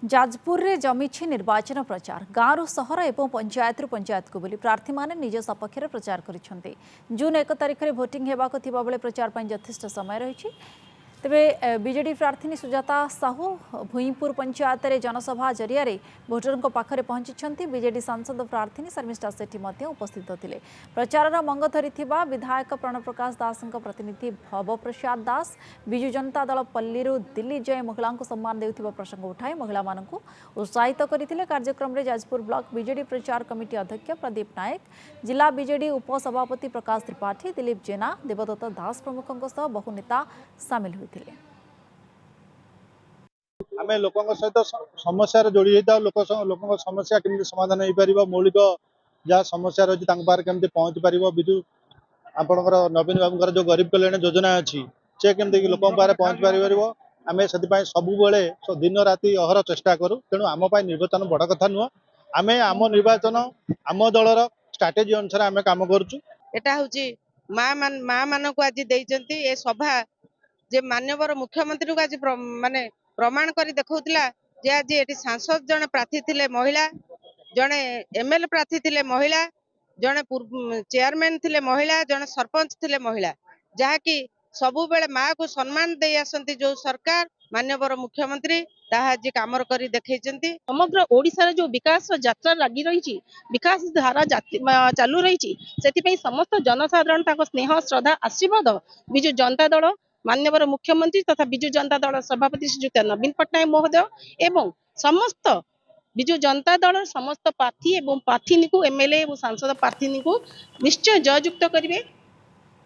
जाजपुर रे जमीछि निर्वाचन प्रचार गाँव सहर एवं पंचायत पंचायत को बुली प्रार्थी माने निज सपक्ष में प्रचार करिसेंते। जून 1 तारिख में भोटिंग हेबाको थिबा बेले प्रचार ପାଇଁ यथेष्ट समय रही। तेबे बीजेडी प्रार्थी सुजाता साहू भूईपुर पंचायत रे जनसभा जरिया भोटरों पाखरे पहुंची। बीजेडी सांसद प्रार्थी शर्मिष्ठा सेठी उपस्थित थे। प्रचार मंग धरी विधायक प्रणव प्रकाश दास प्रतिनिधि भव प्रसाद दास विजु जनता दल पल्ली दिल्ली जय महिला को सम्मान देउथिबा प्रसंग उठाई महिला मानकु उत्साहित करथिले। कार्यक्रम रे जाजपुर ब्लॉक बीजेडी प्रचार कमिटी अध्यक्ष प्रदीप नायक, जिला बीजेडी उपसभापति प्रकाश त्रिपाठी, दिलीप जेना, देवदत्त दास प्रमुखों सह बहु नेता सामिल हुए। आम लोकों सहित समस्या जोड़ी होता लोक समस्या केमती समाधान हो पार मौलिक जहाँ समस्या रही केमती पहुँची पार विजु आपणकर नवीन बाबू जो गरीब कल्याण योजना अच्छी से केमती लोक पहुँची पार आम से सब दिन राति अहर चेष्टा करूँ। तेणु आम निर्वाचन बड़ कथा नुह आम आम निर्वाचन आम दलर स्ट्राटेजी अनुसार आम कम करूँ। माँ मान को आज दे सभा जे माननीय मुख्यमंत्री को आज माने प्रमाण कर देखौतिला जे आज एटी सांसद जने प्रार्थी थिले महिला, जने एमएलए प्रार्थी थिले महिला, जने चेयरमैन थिले महिला, जने सरपंच थिले महिला, जहाँकि सबु बेले माँ को सम्मान दे आसंती जो सरकार माननीय मुख्यमंत्री ताहा आज काम करी देखैचंती। समग्र ओडिशा जो विकास यात्रा लगी रही विकास धारा चालू रही समस्त जनसाधारण स्नेह श्रद्धा आशीर्वाद विजु जनता दल माननीय मुख्यमंत्री तथा विजु जनता दल सभापति श्रीयुक्त नवीन पट्टनायक महोदय एवं समस्त विजु जनता दल समस्त प्रार्थी एवं प्रार्थी को एमएलए और सांसद प्रार्थी को निश्चय जययुक्त करेंगे।